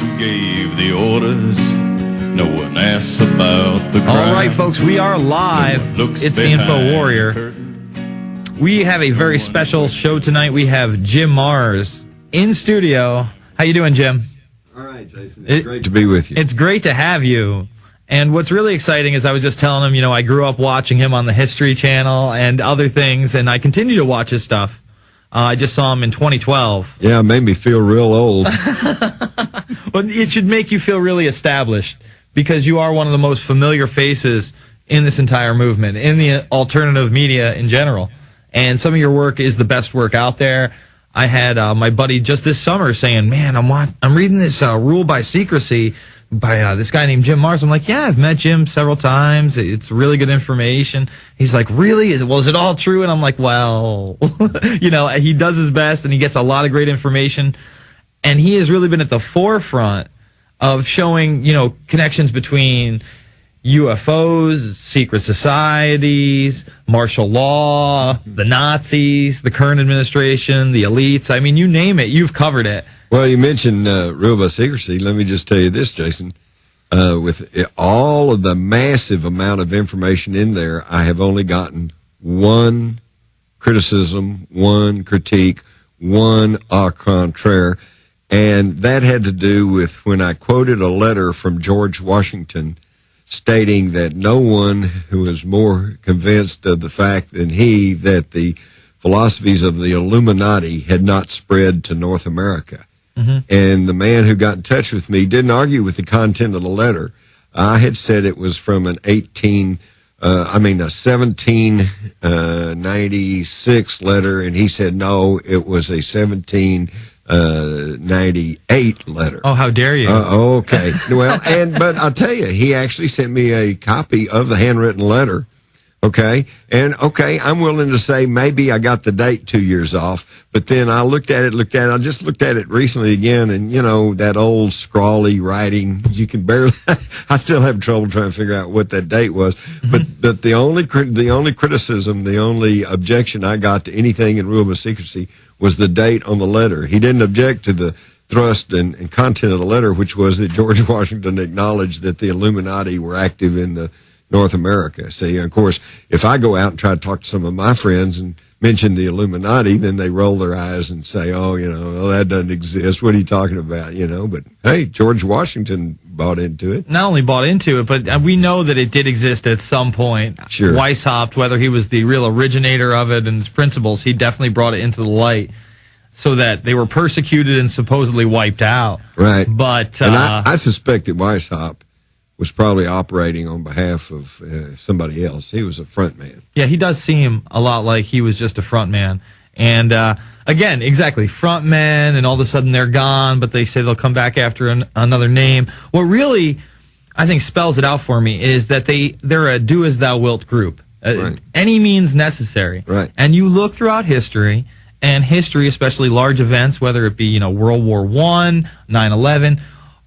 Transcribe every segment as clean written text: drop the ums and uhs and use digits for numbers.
who gave the orders. No one asks about the crowd. All right, folks, we are live. It's the Info Warrior. We have a very special show tonight. We have Jim Mars in studio. How you doing, Jim? All right, Jason. It's great to be with you. It's great to have you. And what's really exciting is I was just telling him, you know, I grew up watching him on the History Channel and other things, and I continue to watch his stuff. I just saw him in 2012. Yeah, it made me feel real old. But it should make you feel really established because you are one of the most familiar faces in this entire movement, in the alternative media in general. And some of your work is the best work out there. I had my buddy just this summer saying, man, I'm reading this Rule by Secrecy by this guy named Jim Mars. I'm like, yeah, I've met Jim several times. It's really good information. He's like, really? Is it all true? And I'm like, well, you know, he does his best and he gets a lot of great information. And he has really been at the forefront of showing, you know, connections between UFOs, secret societies, martial law, the Nazis, the current administration, the elites. I mean, you name it, you've covered it. Well, you mentioned Rule by Secrecy. Let me just tell you this, Jason. With all of the massive amount of information in there, I have only gotten one criticism, one critique, one au contraire, and that had to do with when I quoted a letter from George Washington stating that no one who was more convinced of the fact than he that the philosophies of the Illuminati had not spread to North America. Mm-hmm. And the man who got in touch with me didn't argue with the content of the letter. I had said it was from a 1796 letter, and he said no, it was a 1798 letter. Oh, how dare you? Okay. Well, but I'll tell you, he actually sent me a copy of the handwritten letter. Okay. And okay, I'm willing to say maybe I got the date 2 years off, but then I looked at it. I just looked at it recently again, and you know, that old scrawly writing, you can barely, I still have trouble trying to figure out what that date was. Mm-hmm. But the only criticism, the only objection I got to anything in Rule of Secrecy was the date on the letter. He didn't object to the thrust and content of the letter, which was that George Washington acknowledged that the Illuminati were active in the North America. See, of course, if I go out and try to talk to some of my friends and mention the Illuminati, then they roll their eyes and say, oh, you know, well, that doesn't exist. What are you talking about? You know, but hey, George Washington bought into it. Not only bought into it, but we know that it did exist at some point. Sure. Weishaupt, whether he was the real originator of it and his principles, he definitely brought it into the light so that they were persecuted and supposedly wiped out. Right. But and I suspect that Weishaupt was probably operating on behalf of somebody else. He was a front man. Yeah, he does seem a lot like he was just a front man. And again, exactly, front men, and all of a sudden they're gone, but they say they'll come back after another name. What really, I think, spells it out for me is that they're a do-as-thou-wilt group. Right. Any means necessary. Right. And you look throughout history, and history, especially large events, whether it be, you know, World War I, 9/11,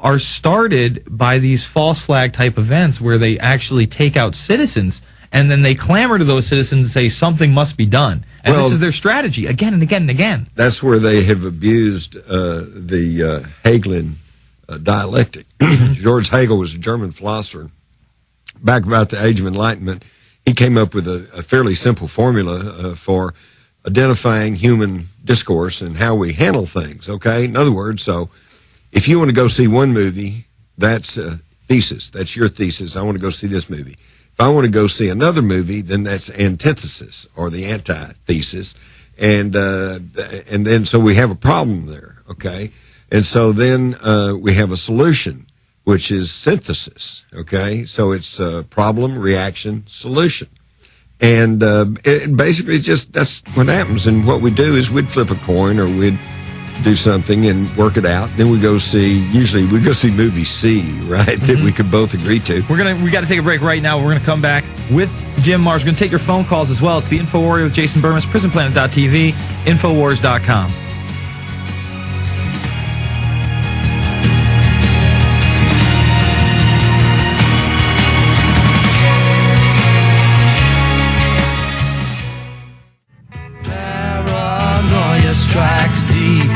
are started by these false flag type events where they actually take out citizens and then they clamor to those citizens and say something must be done. And this is their strategy again and again and again. That's where they have abused the Hegelian dialectic. George Hegel was a German philosopher. Back about the Age of Enlightenment, he came up with a fairly simple formula for identifying human discourse and how we handle things, okay? In other words, so if you want to go see one movie, that's a thesis. That's your thesis. I want to go see this movie. If I want to go see another movie, then that's antithesis or the antithesis. And then so we have a problem there, okay? And so then we have a solution, which is synthesis, okay? So it's problem, reaction, solution. And it basically just, that's what happens. And what we do is we'd flip a coin or we'd do something and work it out. Then usually we go see movie C, right? That we could both agree to. We got to take a break right now. We're going to come back with Jim Mars. We're going to take your phone calls as well. It's the Info Warrior with Jason Bermas, PrisonPlanet.tv, Infowars.com. Paranoia strikes deep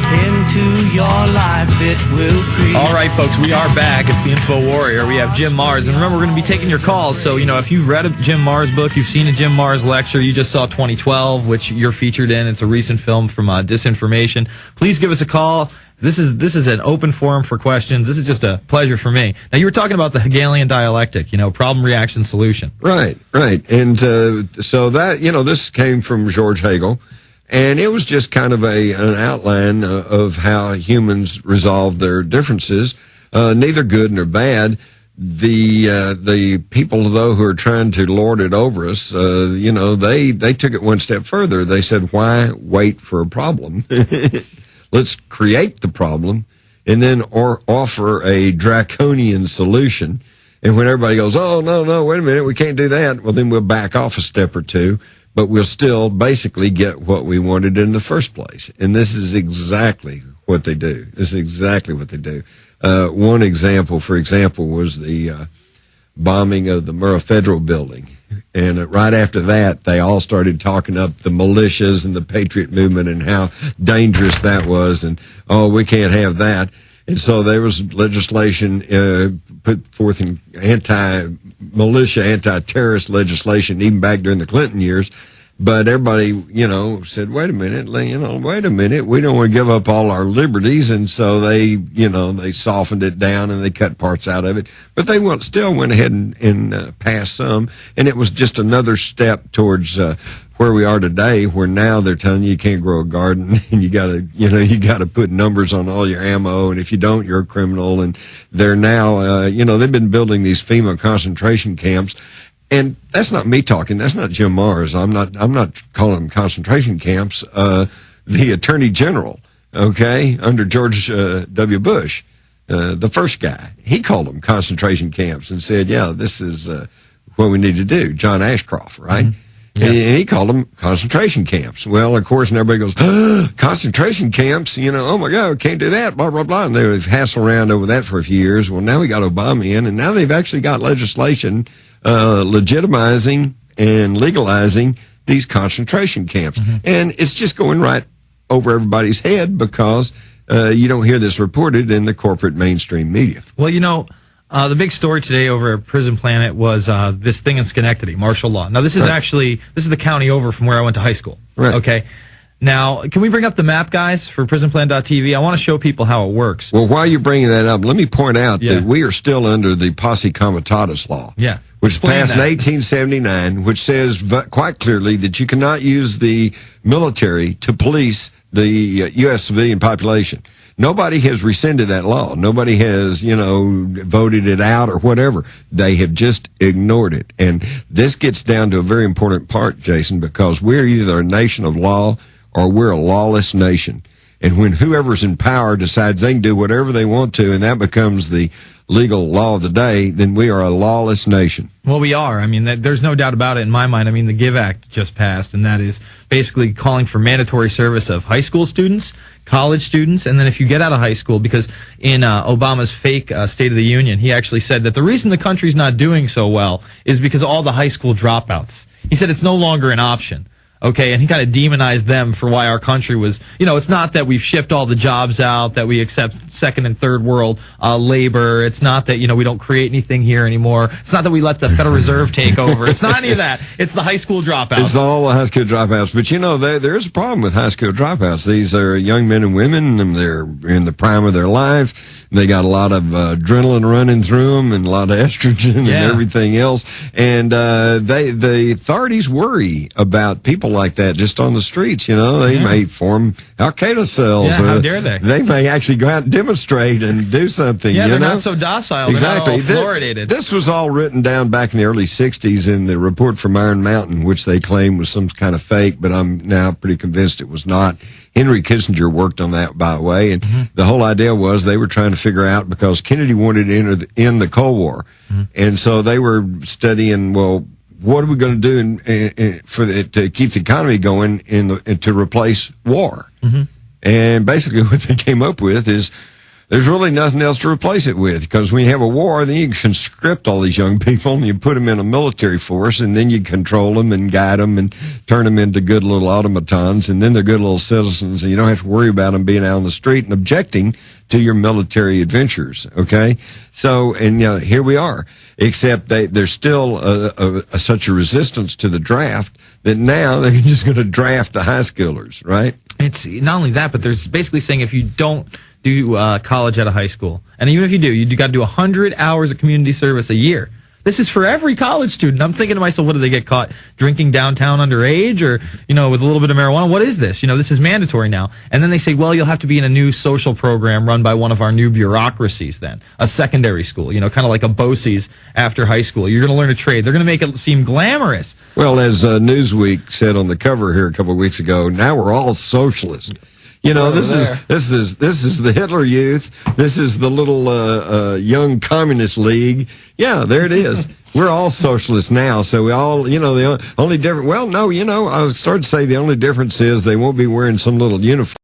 into your life it will create. All right, folks, we are back. It's the Info Warrior. We have Jim Marrs. And remember, we're going to be taking your calls. So, if you've read a Jim Marrs book, you've seen a Jim Marrs lecture, you just saw 2012, which you're featured in. It's a recent film from Disinformation. Please give us a call. This is an open forum for questions. This is just a pleasure for me. Now, you were talking about the Hegelian dialectic, problem, reaction, solution. Right. And so that, this came from George Hegel, and it was just kind of an outline of how humans resolve their differences, neither good nor bad. The people, though, who are trying to lord it over us, they took it one step further. They said, why wait for a problem? Let's create the problem and then offer a draconian solution. And when everybody goes, oh, no, wait a minute, we can't do that, well, then we'll back off a step or two, but we'll still basically get what we wanted in the first place. And this is exactly what they do. One example, for example, was the bombing of the Murrah Federal Building. And right after that, they all started talking up the militias and the Patriot movement and how dangerous that was. And, oh, we can't have that. And so there was legislation put forth in anti-militia, anti-terrorist legislation, even back during the Clinton years. But everybody, said, wait a minute, we don't want to give up all our liberties. And so they softened it down and they cut parts out of it. But they still went ahead and passed some. And it was just another step towards where we are today, where now they're telling you can't grow a garden and you gotta put numbers on all your ammo. And if you don't, you're a criminal. And they're now, they've been building these FEMA concentration camps. And that's not me talking. That's not Jim Marrs. I'm not calling them concentration camps. The Attorney General, under George W. Bush, the first guy, he called them concentration camps and said, yeah, this is what we need to do. John Ashcroft, right? Mm-hmm. Yeah. And he called them concentration camps. Well, of course, and everybody goes, concentration camps, oh my God, we can't do that, blah, blah, blah. And they've hassled around over that for a few years. Well, now we got Obama in, and now they've actually got legislation legitimizing and legalizing these concentration camps. Mm-hmm. And it's just going right over everybody's head because you don't hear this reported in the corporate mainstream media. Well, the big story today over at Prison Planet was this thing in Schenectady, martial law. Now, this is the county over from where I went to high school. Right. Okay. Now, can we bring up the map, guys, for prisonplanet.tv? I want to show people how it works. Well, while you're bringing that up, let me point out that we are still under the Posse Comitatus law. Yeah. Which was passed in 1879, which says quite clearly that you cannot use the military to police the U.S. civilian population. Nobody has rescinded that law. Nobody has, voted it out or whatever. They have just ignored it. And this gets down to a very important part, Jason, because we're either a nation of law or we're a lawless nation. And when whoever's in power decides they can do whatever they want to, and that becomes the legal law of the day, then we are a lawless nation. Well, we are. I mean, there's no doubt about it in my mind. I mean, the GIVE Act just passed, and that is basically calling for mandatory service of high school students, college students, and then if you get out of high school, because in Obama's fake State of the Union, he actually said that the reason the country's not doing so well is because of all the high school dropouts. He said it's no longer an option. Okay, and he kind of demonized them for why our country was, it's not that we've shipped all the jobs out, that we accept second and third world labor. It's not that, we don't create anything here anymore. It's not that we let the Federal Reserve take over. It's not any of that. It's the high school dropouts. It's all the high school dropouts. But, there is a problem with high school dropouts. These are young men and women, and they're in the prime of their life. They got a lot of adrenaline running through them and a lot of estrogen and everything else. And the authorities worry about people like that just on the streets. They may form Al-Qaeda cells. Yeah, how dare they? They may actually go out and demonstrate and do something. Yeah, they're not so docile. Exactly. They're not all fluoridated. This was all written down back in the early 60s in the report from Iron Mountain, which they claim was some kind of fake, but I'm now pretty convinced it was not. Henry Kissinger worked on that, by the way, and the whole idea was they were trying to figure out, because Kennedy wanted to end the Cold War, and so they were studying, well, what are we going to do to keep the economy going to replace war? And basically what they came up with is there's really nothing else to replace it with, because when you have a war, then you conscript all these young people and you put them in a military force, and then you control them and guide them and turn them into good little automatons, and then they're good little citizens, and you don't have to worry about them being out on the street and objecting to your military adventures. Okay, so and here we are. Except there's still such a resistance to the draft that now they're just going to draft the high schoolers, right? It's not only that, but there's basically saying if you don't do college out of high school, and even if you do, you got to do 100 hours of community service a year. This is for every college student. I'm thinking to myself, what, do they get caught drinking downtown underage, or, with a little bit of marijuana? What is this? This is mandatory now. And then they say, well, you'll have to be in a new social program run by one of our new bureaucracies then. A secondary school, kind of like a BOCES after high school. You're going to learn a trade. They're going to make it seem glamorous. Well, as Newsweek said on the cover here a couple of weeks ago, now we're all socialist. This is the Hitler Youth. This is the little young communist league. Yeah, there it is. We're all socialists now. So we all, the only difference. Well, no, I started to say the only difference is they won't be wearing some little uniform.